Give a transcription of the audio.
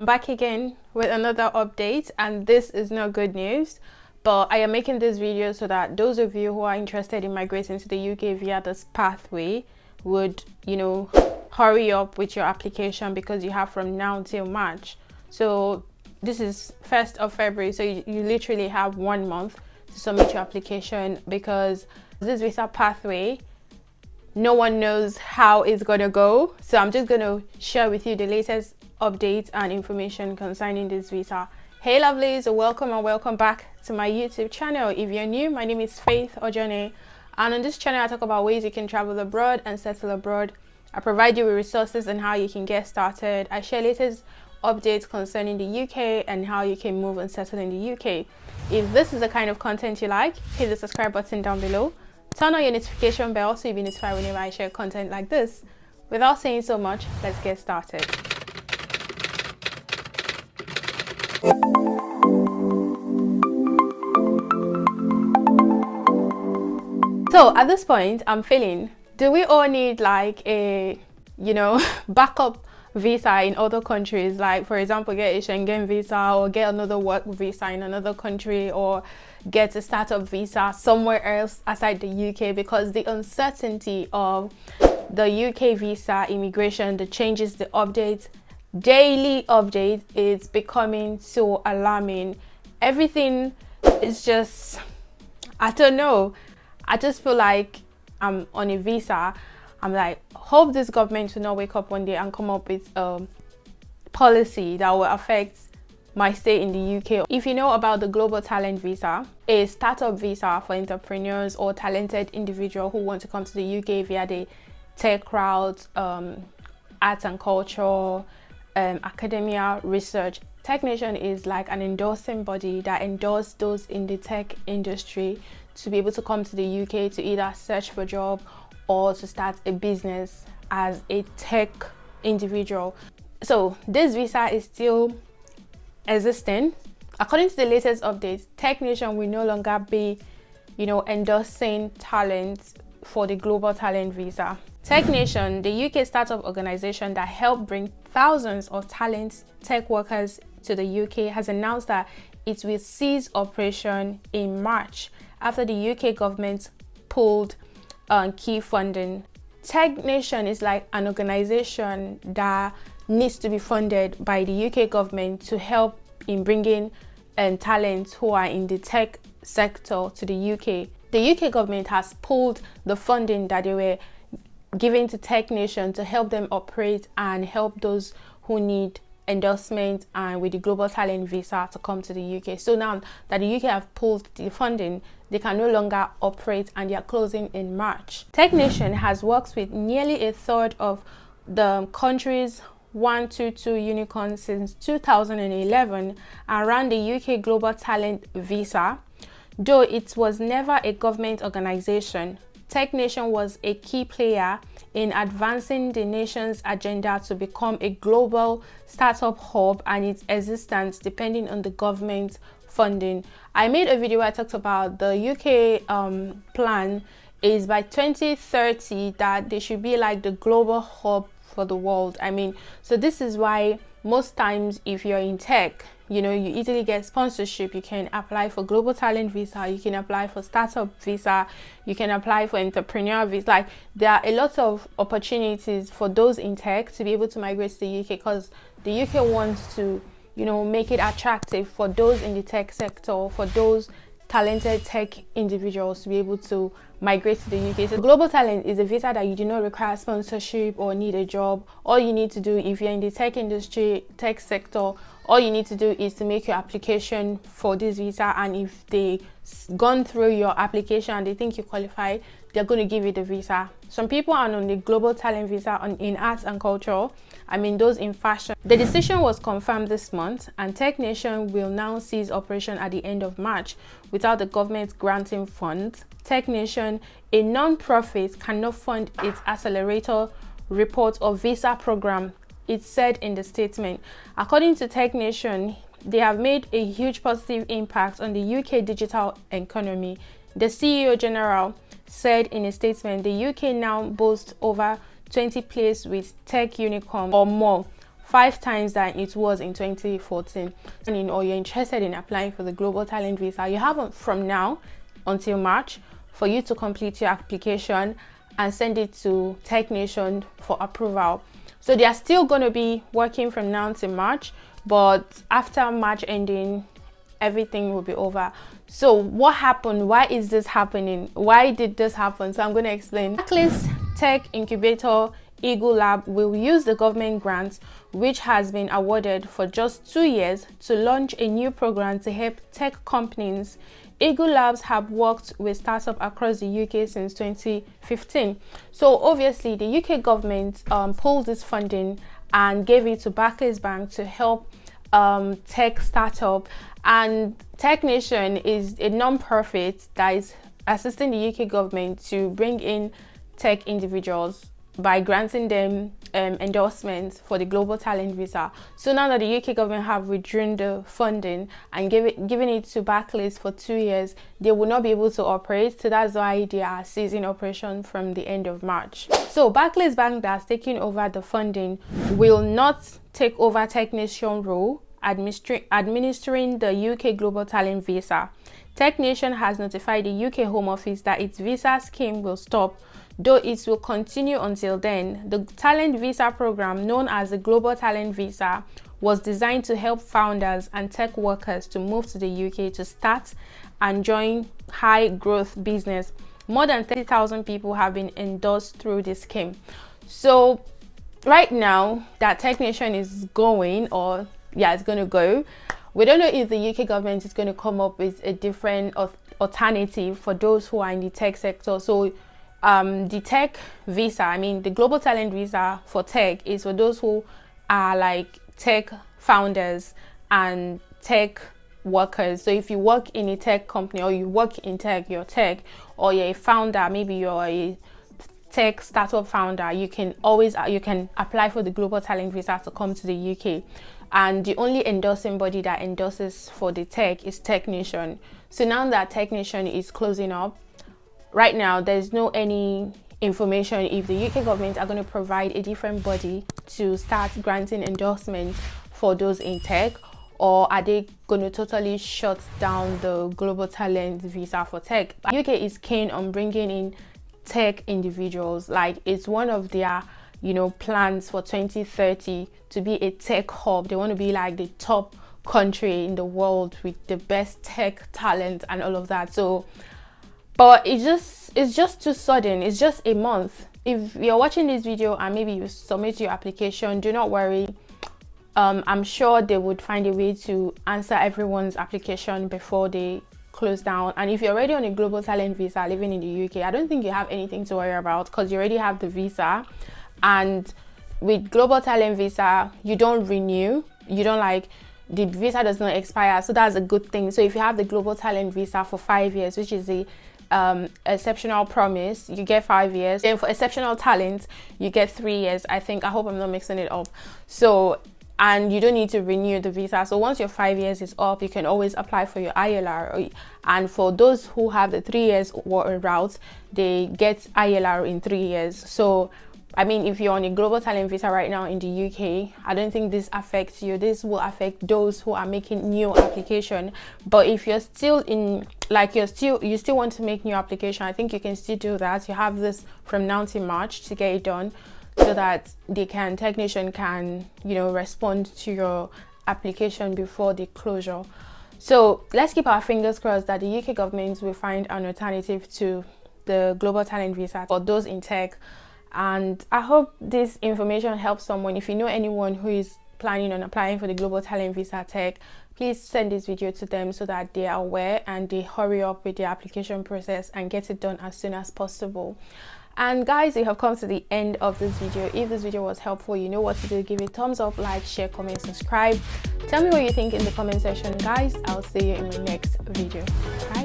Back again with another update, and this is not good news, but I am making this video so that those of you who are interested in migrating to the UK via this pathway would, hurry up with your application, because you have from now till March. So this is 1st of February, so you literally have 1 month to submit your application, because this visa pathway, no one knows how it's gonna go. So I'm just gonna share with you the latest updates and information concerning this visa. Hey lovelies, welcome and welcome back to my YouTube channel. If you're new, my name is Faith Ojone, and on this channel I talk about ways you can travel abroad and settle abroad. I provide you with resources on how you can get started. I share latest updates concerning the UK and how you can move and settle in the UK. If this is the kind of content you like, hit the subscribe button down below. Turn on your notification bell so you'll be notified whenever I share content like this. Without saying so much, let's get started. So at this point, I'm feeling, do we all need like a, backup visa in other countries? Like, for example, get a Schengen visa or get another work visa in another country, or get a startup visa somewhere else aside the UK, because the uncertainty of the UK visa immigration, the changes, the updates, daily updates, is becoming so alarming. Everything is just, I don't know. I just feel like I'm on a visa. I'm like, hope this government will not wake up one day and come up with a policy that will affect my stay in the UK. If you know about the Global Talent Visa, a startup visa for entrepreneurs or talented individuals who want to come to the UK via the tech route, arts and culture, academia, research. TechNation is like an endorsing body that endorses those in the tech industry to be able to come to the UK to either search for a job or to start a business as a tech individual. So this visa is still existing. According to the latest updates, TechNation will no longer be, endorsing talent for the Global Talent Visa. TechNation, the UK startup organization that helped bring thousands of talent tech workers to the UK, has announced that it will cease operation in March after the UK government pulled key funding. TechNation is like an organization that needs to be funded by the UK government to help in bringing talent who are in the tech sector to the UK. The UK government has pulled the funding that they were giving to TechNation to help them operate and help those who need endorsement and with the Global Talent Visa to come to the UK. So now that the UK have pulled the funding, they can no longer operate and they are closing in March. TechNation has worked with nearly a third of the country's 122 unicorns since 2011 and ran the UK Global Talent Visa. Though it was never a government organization, TechNation was a key player in advancing the nation's agenda to become a global startup hub, and its existence depending on the government funding. I made a video where I talked about the UK plan is by 2030 that they should be like the global hub for the world. So this is why most times if you're in tech, you easily get sponsorship. You can apply for Global Talent Visa, you can apply for startup visa, you can apply for entrepreneur visa. Like, there are a lot of opportunities for those in tech to be able to migrate to the UK, because the UK wants to make it attractive for those in the tech sector, for those talented tech individuals to be able to migrate to the UK. So Global Talent is a visa that you do not require sponsorship or need a job. All you need to do, if you're in the tech industry, tech sector, all you need to do is to make your application for this visa, and if they gone through your application and they think you qualify, they're going to give you the visa. Some people are on the Global Talent Visa in arts and culture, those in fashion. The decision was confirmed this month, and TechNation will now cease operation at the end of March without the government granting funds. TechNation, a non-profit, cannot fund its accelerator report or visa program, it said in the statement. According to TechNation, they have made a huge positive impact on the UK digital economy. The CEO General said in a statement, the UK now boasts over 20 players with tech unicorn or more, 5 times than it was in 2014. Or you're interested in applying for the global talent visa, you have from now until March for you to complete your application and send it to Tech Nation for approval. So they are still going to be working from now to March, but after March ending, everything will be over. So what happened? Why is this happening? Why did this happen? So I'm going to explain. Barclays Tech Incubator Eagle Lab will use the government grant, which has been awarded for just 2 years, to launch a new program to help tech companies. Eagle Labs have worked with startups across the UK since 2015. So obviously the UK government pulled this funding and gave it to Barclays Bank to help tech startup, and Tech Nation is a non-profit that is assisting the UK government to bring in tech individuals by granting them endorsements for the global talent visa. So now that the UK government have withdrawn the funding and given it to Barclays for 2 years, they will not be able to operate. So that's why they are ceasing operation from the end of March. So Barclays Bank that's taking over the funding will not take over Tech Nation role administering the UK global talent visa. Tech Nation has notified the UK Home Office that its visa scheme will stop, though it will continue until then. The talent visa program, known as the Global Talent Visa, was designed to help founders and tech workers to move to the UK to start and join high growth business. More than 30,000 people have been endorsed through this scheme. So right now that Tech Nation is going, or it's going to go, we don't know if the UK government is going to come up with a different alternative for those who are in the tech sector. So the tech visa, I mean the global talent visa for tech, is for those who are like tech founders and tech workers. So if you work in a tech company, or you work in tech, you're tech, or you're a founder, maybe you're a tech startup founder, you can apply for the global talent visa to come to the UK. And the only endorsing body that endorses for the tech is Tech Nation. So now that Tech Nation is closing up, right now there's no any information if the UK government are going to provide a different body to start granting endorsements for those in tech, or are they going to totally shut down the global talent visa for tech. UK is keen on bringing in tech individuals. Like, it's one of their plans for 2030 to be a tech hub. They want to be like the top country in the world with the best tech talent and all of that. So but it's just too sudden. It's just a month. If you're watching this video and maybe you submit your application, do not worry. I'm sure they would find a way to answer everyone's application before they close down. And if you're already on a global talent visa living in the UK, I don't think you have anything to worry about, because you already have the visa. And with global talent visa, you don't renew, the visa does not expire, so that's a good thing. So if you have the global talent visa for 5 years, which is the exceptional promise, you get 5 years. Then for exceptional talent, you get 3 years, I think. I hope I'm not mixing it up. So, and you don't need to renew the visa. So once your 5 years is up, you can always apply for your ILR. And for those who have the 3 years route, they get ILR in 3 years. So I mean, if you're on a global talent visa right now in the UK, I don't think this affects you. This will affect those who are making new application. But if you're still in, you still want to make new application, I think you can still do that. You have this from now to March to get it done, so that Tech Nation can, respond to your application before the closure. So let's keep our fingers crossed that the UK government will find an alternative to the global talent visa for those in tech. And I hope this information helps someone. If you know anyone who is planning on applying for the global talent visa tech, please send this video to them so that they are aware and they hurry up with the application process and get it done as soon as possible. And guys, we have come to the end of this video. If this video was helpful, you know what to do. Give it a thumbs up, like, share, comment, subscribe. Tell me what you think in the comment section. Guys, I'll see you in my next video. Bye.